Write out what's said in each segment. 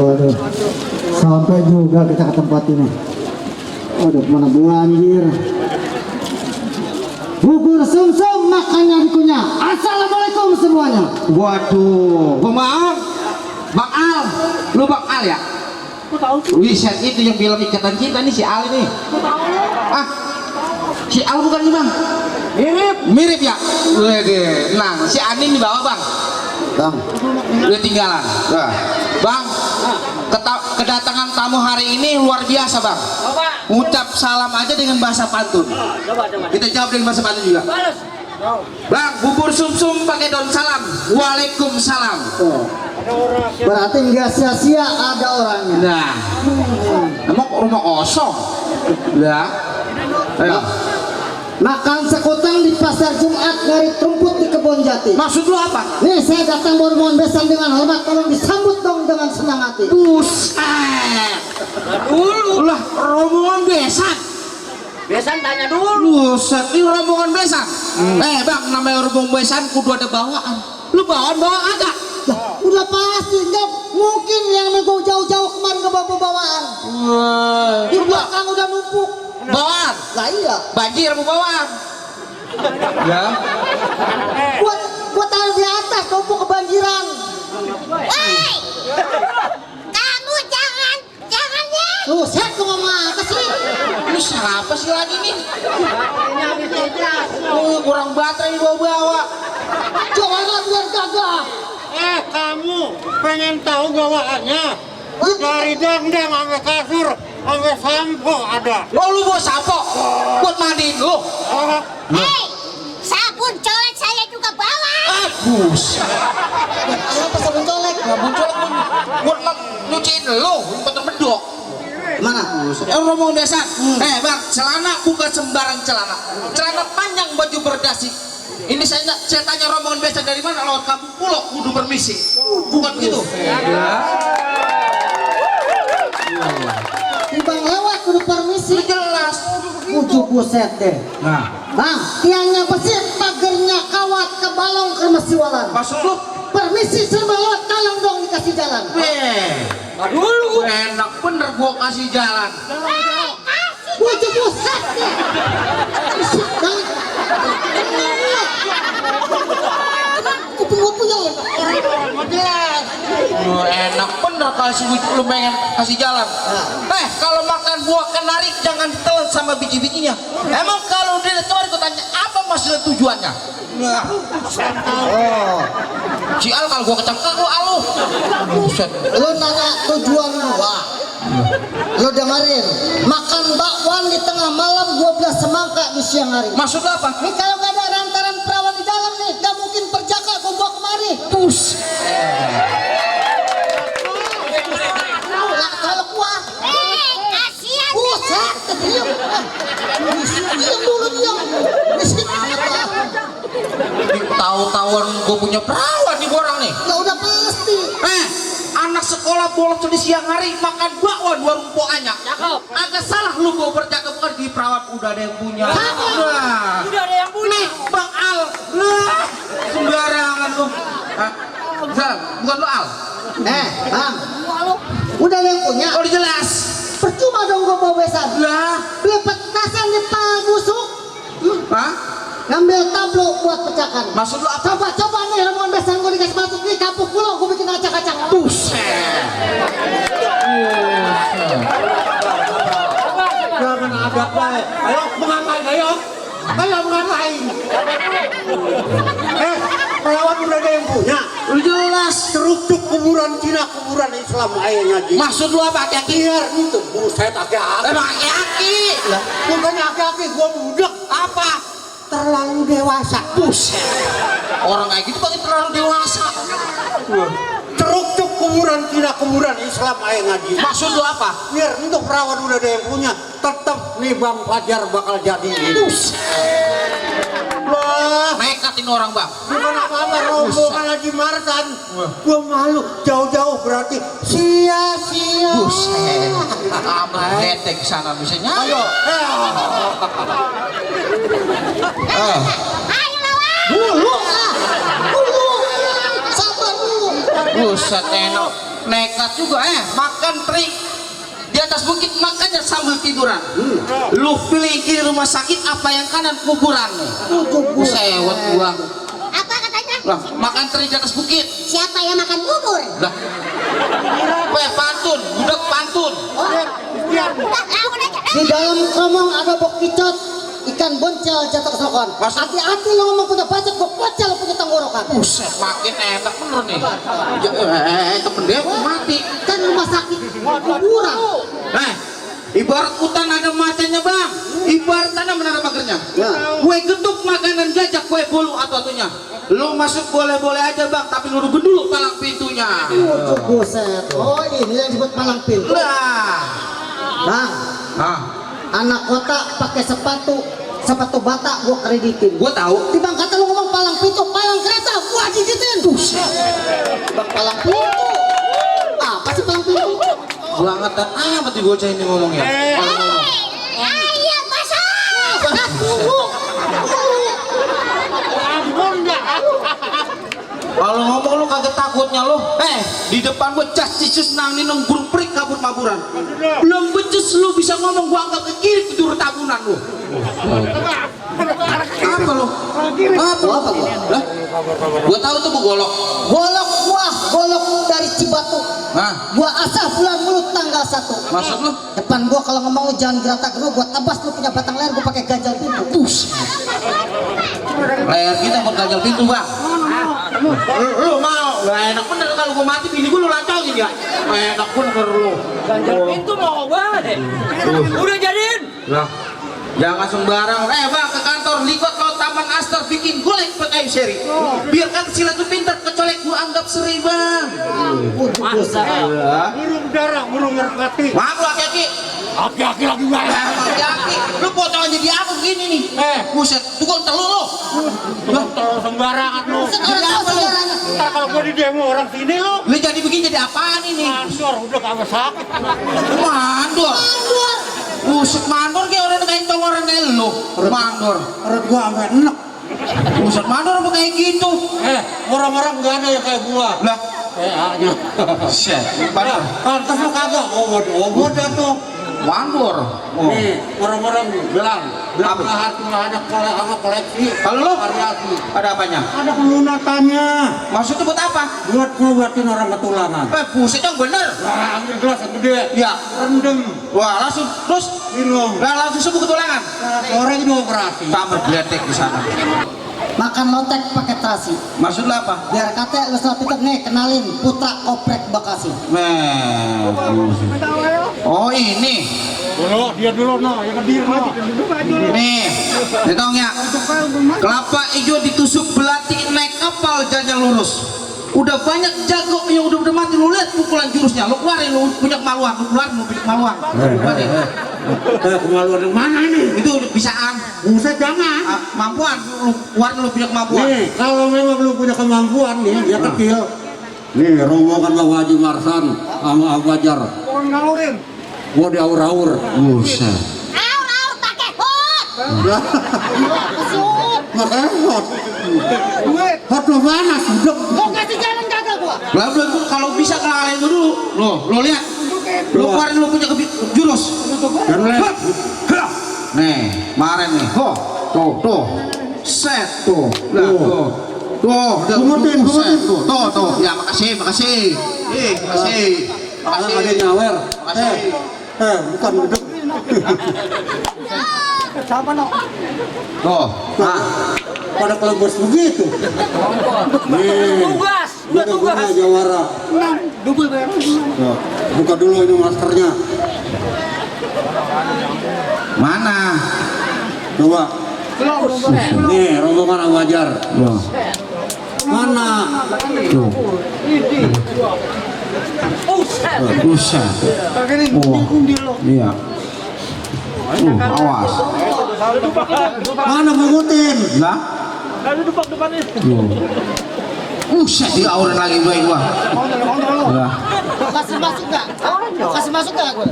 Waduh, sampai juga kita ke tempat ini. Waduh, mana banjir. Bubur sumsum makannya dikunyah. Assalamualaikum semuanya. Waduh, maaf, Bang Al, lu Bang Al ya? Wiset itu yang film Ikatan Cinta nih si Al ini. Ah, si Al bukan nih Bang? Mirip ya? Wede, nah si Anin di bawah Bang. Bang, Udah tinggalan. Nah, Bang, kedatangan tamu hari ini luar biasa Bang. Ucap salam aja dengan bahasa pantun. Kita jawab dengan bahasa pantun juga. Bang, bubur sumsum pakai daun salam. Waalaikumsalam. berarti nggak sia-sia ada orangnya. Nah, emang rumah kosong. Lah, ayo. Makan sekutang di pasar Jumat ngarit rumput di kebun jati. Maksud lu apa? Nih saya datang baru mohon besan dengan hormat, tolong disambut dong dengan senang hati. Buset. Dulu lah rombongan besan. Besan tanya dulu. Buset, ini rombongan besan. Bang, namanya rombongan besan kudu ada bawaan. Lu bawaan agak? Lah, udah pasti nggak mungkin yang nego jauh-jauh kemarin ke bawaan. Di belakang udah numpuk. Bawaan. Lah iya. Banjir mau bawaan. Ya. Buat taruh di atas numpuk kebanjiran. Hei, kamu jangan ya. Set tuh ngomong apa sih? Ini siapa sih lagi nih? Oh, kurang baterai bawa-bawa. Coba biar gagah. Kamu pengen tahu bawaannya? Dari dangdang sampai kasur sampai sampo ada. Oh, lu bawa sampo? Buat mandiin lu? Hei, sabun colek saya juga bawa. Buset. Apa sabun colek? Sabun colek buat nyuciin lu, betul bedok. Mana? Ngomong biasa. Bang, celana bukan sembarang celana. Celana panjang baju berdasi. Ini saya tanya rombongan biasa dari mana? Lewat kampung Pulau, kudu permisi. Bukan gitu. Timbang lewat kudu permisi. Jelas. Ujuk buset deh. Nah, Bang, tiangnya bersih, pagernya kawat ke balong ke mesiwalan. maksud lu? Permisi serba lewat, tolong dong dikasih jalan. Dulu enak bener gua kasih jalan. Ujuk buset deh. Berisik banget. Kuping gua puyeng ya. Enak bener kasih lu pengen kasih jalan. Kalau makan buah kenari jangan ditelan sama biji-bijinya. Emang kalau dia kemarin gua tanya apa maksud tujuannya? Oh, Si Al kalau gua kecengkak gua aluh. Buset. lu nanya tujuan gua. Lu dengerin, makan bakwan di tengah malam 12 semangka di siang hari. Maksud lu apa? Nih kalau gak ada rantaran perawan di dalam nih, gak mungkin perjaka gua bawa kemari. Pus. Lah kalau gua, Kasihan. buset, diam. Diam dulu diam. Bisik apa? Tahu-tahuan gua punya perawan nih orang nih. Ya udah pasti. Anak sekolah bolos di siang hari makan bakwan warung poanya. Agak salah lu gua bercakap bukan di perawan udah ada yang punya. Nah, Udah ada yang punya. nih Bang Al. Nah, sembarangan lu. Salah, bukan lu Al. Bang, udah ada yang punya. Oh jelas. Percuma dong gua bawa besan. Lah, Beli petasan di pal busuk. hah? Ngambil tablo buat pecahkan. Maksud lu apa? Coba nih rombongan besan gua dikasih masuk nih kampung pulau gua bikin acak-acak. Buset. Jangan ada baik. Ayo mengapain ayo? Ayo mengapain? Perawan udah ada yang punya. Jelas. Ceruk kuburan Cina, kuburan Islam ayahnya di. Maksud lu apa aki-aki? Biar itu buset aki-aki. Emang aki-aki. Lah, Bukannya aki-aki gua budak. apa? Terlalu dewasa. Buset. Orang kayak gitu pakai terlalu dewasa. Ceruk kuburan Cina, kuburan Islam ayah ngaji. Maksud lu apa? Biar untuk perawan udah ada yang punya, tetap nih Bang Fajar bakal jadi. Wah, Nekatin orang Bang. bukan apa-apa rombongan Haji Marsan. Gua malu jauh-jauh berarti sia-sia. Buset. Amat hetek sana bisa nyanyi. Ayo, Ayo lawan. Dulu, sabar dulu. Buset Neno. nekat juga makan teri di atas bukit, makannya sambil tiduran. Lu pilih kiri rumah sakit apa yang kanan kuburan nih? Sewot gua. Apa katanya? Lah, makan teri di atas bukit. Siapa yang makan bubur? Lah. Pantun, budak pantun. Udah, aku nanya. Di dalam kromong ada bokicot, ikan boncel jatuh ke selokan. Maksud- Hati-hati lo ngomong punya bacot, gue pocel lo punya tenggorokan. Buset, makin enak bener nih. Temen dia mati. Kan rumah sakit kuburan. Ibarat hutan ada macannya bang, ibarat tanah ada magernya. Ya. Kue getuk makanan gajah, kue bolu atau-atunya. Lu masuk boleh-boleh aja bang, tapi lu rubah dulu palang pintunya. Buset. Oh ini yang disebut palang pintu. Lah. Bang, anak kota pakai sepatu bata gua kreditin. Gua tahu. Di bang kata lu ngomong palang pintu, palang kereta gua digitin. Buset. Bang palang pintu. Apa sih palang pintu? Banget amat di bocah ini ngomongnya. Ayo masuk. Kalau ngomong lu kagak takutnya lu. Di depan gua cas cicis nang ninong burung perik kabur maburan. Belum becus lu bisa ngomong gua anggap ke kiri tidur tabunan lu. Apa lu? Apa Gua apa gua? Lah? Gua tahu tuh golok. Golok dari Cibatu. Gua asah bulan mulut tanggal 1. Maksud lu? Depan gua kalau ngomong lu jangan geratak lu, gua tebas lu punya batang leher, gua pakai ganjal pintu. Leher kita buat ganjal pintu bang. Lu mau? Gak enak bener kalau gua mati bini gua lu lancongin ya. Enak bener lu. Ganjal pintu mau banget. Udah jadiin. Lah. Jangan sembarang. Bang ke kantor likot lo Taman Aster bikin golek pakai seri. Biar kata sila tuh pintar kecolek gua anggap seri bang. Burung darah, burung merpati. Maaf lu aki-aki. Aki-aki lagi mana? Aki-aki. Lu potong jadi apa begini nih? Buset, tukang telur lo. Tolong sembarangan lu. Jadi apa lu? Ntar kalau gua di demo orang sini lu. Lu jadi begini jadi apaan ini? Mandor udah kagak sakit. Mandor. Buset mandor kayak orang kayak congor kayak lu. Mandor. Perut gua sampai enek. Buset mandor apa kayak gitu? Orang-orang enggak ada yang kayak gua. Lah. aja. Set. Mandor. Pantas lu kagak obot tuh. Mandor. Nih, orang-orang bilang hati ada koleksi. Kalau lu? Variasi. Ada apanya? Ada pelunatannya. Maksudnya buat apa? Buat ngobatin orang ketulangan. Buset yang bener. Nah, ambil gelas yang gede. Ya. Rendem. Wah langsung terus Minum. langsung sembuh ketulangan. Sore itu operasi. Kamar gledek di sana. Makan lotek pakai terasi. Maksud lu apa? Biar kata lu setelah itu nih kenalin Putra Koprek Bekasi. Oh ini. Dia dulu yang hadir Nih, ditong ya. Kelapa hijau ditusuk belati naik kapal jalan lurus. Udah banyak jago yang udah mati, lu lihat pukulan jurusnya. Lu keluarin, lu punya kemaluan, lu punya kemaluan. Kemaluan yang mana ini? Itu bisaan. Buset jangan. Mampuan, lu keluarin lu punya kemampuan. Nih, kalau memang belum punya kemampuan nih, dia kecil. Nih, rombongan Bang Haji Marsan sama Abu Ajar. Orang ngalurin. Gua diaur-aur. Buset. Aur pakai hot. Makanya hot. Hot lo panas, udah. Mau kasih jalan kagak gua? Lalu kalau bisa kalian dulu. Lo lihat. Lu keluarin lu punya jurus. Dan lihat. Nih, kemarin nih. Tuh. Set tuh. Lah, tuh. Gumutin. Tuh. Ya, makasih. Makasih. Ada nyawer. Bukan udah. Siapa no? Tuh. Pada kelebos begitu. Nih. Tugas. Udah punya jawara. Double bayar. Nah, buka dulu ini masternya. Mana? Coba. Nih, rombongan Abu Ajar. Mana? Tuh. Buset. Iya. Awas. Mana bungutin? Lah. Buset diaurin lagi gua. Lah. Kasih masuk nggak? Kasih masuk nggak gue?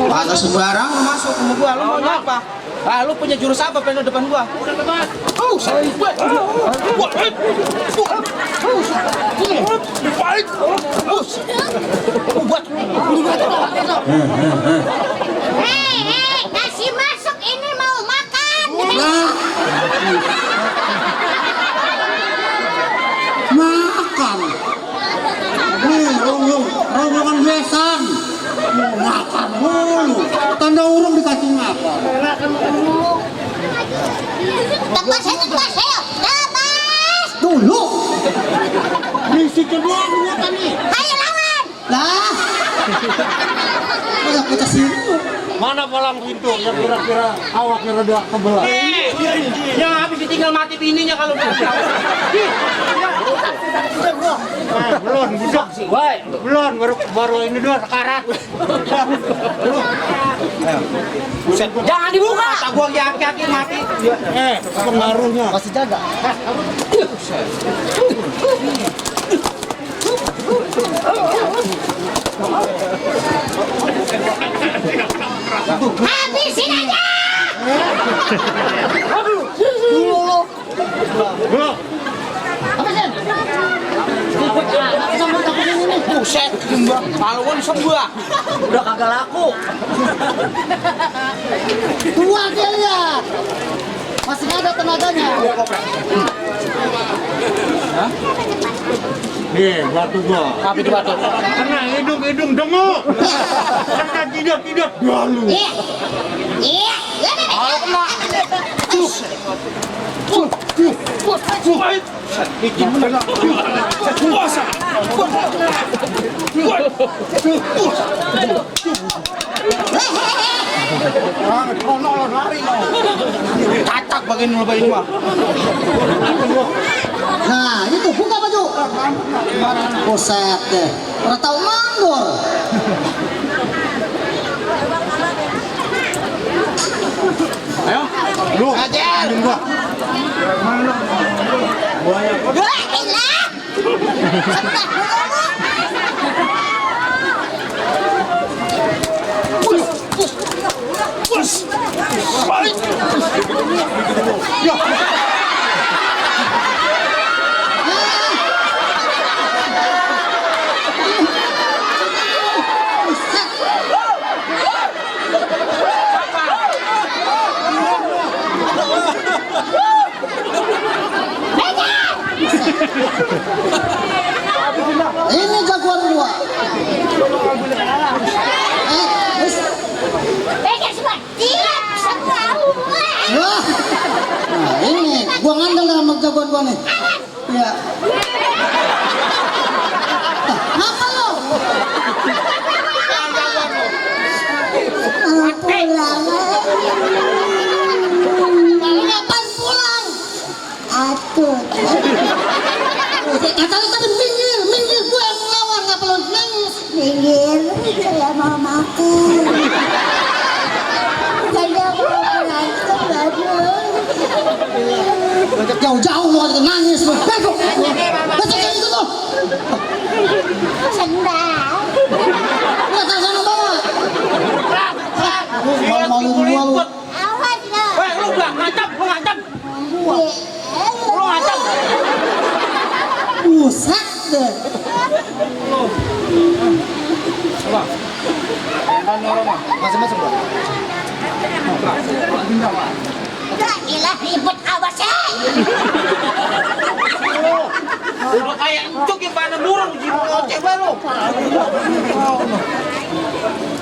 Agak sembarang lu masuk sama gua. Lu mau apa? Ah, lu punya jurus apa pengen depan gua? Hei, kasih masuk ini mau makan. Makan. Nih, rombongan besan. Makan mulu. Tanda urung dikasih makan. Tebas ayo. Tebas. Dulu. Lisiknya doang buatan nih. Ayo lawan. Lah. Udah kita sini. Mana palang pintu yang kira-kira awaknya rada kebelah. Yang habis ditinggal mati bininya kalau udah. Belum, budak sih. Belum, baru ini doang sekarat. Jangan dibuka. Kata gua aki-aki mati. Pengaruhnya. Masih jaga. Habisin aja. Buset, paluan sebuah. Udah kagak laku. Tua dia lihat. Masih ada tenaganya. Nih, batu gua. Tapi di batu. Kena hidung dengu. Kena tidak dalu. Iya. Iya. Kalau kena. Bikin bener. Puasa. Cacak bagian ngelupain gua. Nah, itu buka baju. Buset deh. Udah tahu mandor. Ayo. Lu, Ajar. gua. Dua ilah. Ini jagoan gua. Wis. Pegang semua. Diam semua. Wah. Nah, ini gua ngandel sama jagoan gua nih. Ya. Apa lo? Pulang. Kapan pulang? Atuh. Kata lu tadi minggir gua yang melawan, ngapa lu nangis? Minggir, saya mau makan. Saya mau berantem baju. Jauh-jauh lu ada nangis lu. Bego. Baca kayak gitu tuh. Sendal. Lu tahu sana bawa. Malu-malu gua lu. Awas lo. Lu enggak ngancam, lu ngancam. Lu ngancam. Buset deh. Masuk-masuk gua. Lah, ilah ribut awas ya. Udah kayak encuk yang pada burung di ngoceh baru.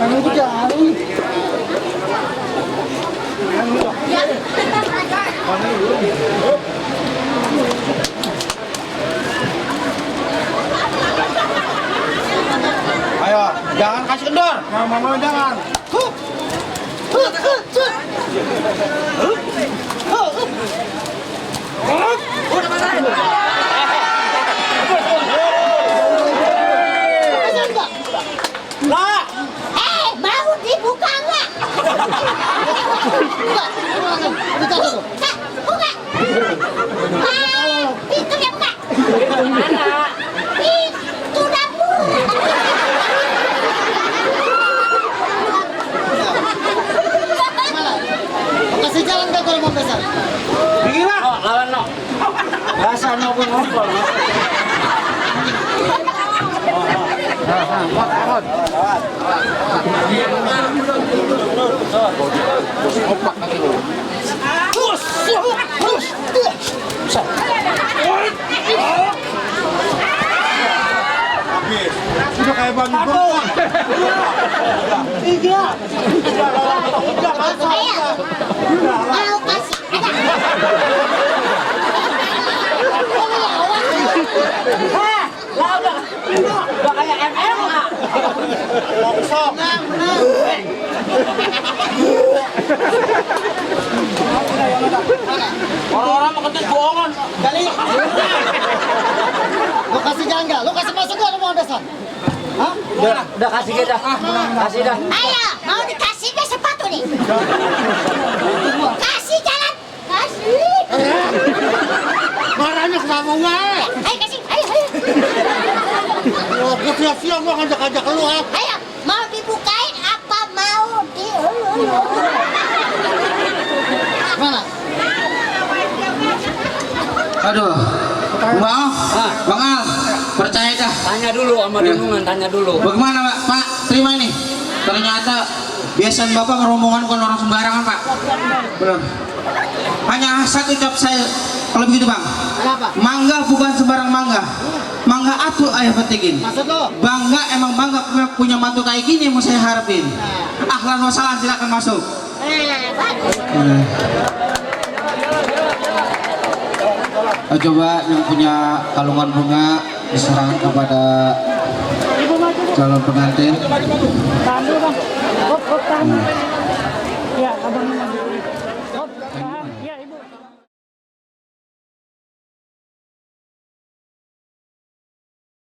Kamu itu jauh. Ayo, jangan kasih kendor. Mama jangan. Lah, Mau dibuka nggak? Buka tuh. Kak, buka. Itu dia buka. Itu dapur. Sudah kayak Bang Ibu. Ayo. Mau kasih. Udah kayak MMA. Orang-orang mengetik bohongan. Kali. Lo kasih jangga, lo kasih masuk gak lo mau dasar? Hah? Udah kasih kita. Kasih dah. Ayo, mau dikasih deh sepatu nih. Kasih jalan. Kasih. Marahnya kenapa gue? Ayo kasih. Ayo. Gue siap-siap gue ngajak-ngajak lu ah. Ayo, mau dibukain apa mau di Mana? Aduh, Bang, Bang Al, percaya dah. Tanya dulu sama Dunungan, tanya dulu. Bagaimana Pak? Pak, terima ini. Ternyata biasanya Bapak ngerombongan bukan orang sembarangan Pak. Benar. Hanya satu ucap saya kalau begitu Bang. Kenapa? Mangga bukan sembarang mangga. Mangga atuh ayah petikin. Maksud lo? Bangga emang bangga punya mantu kayak gini yang mau saya harapin. Ahlan wassalam, silakan masuk. Coba yang punya kalungan bunga diserahkan kepada calon pengantin. Tahan dulu bang. Hop, tahan. Ya, abang.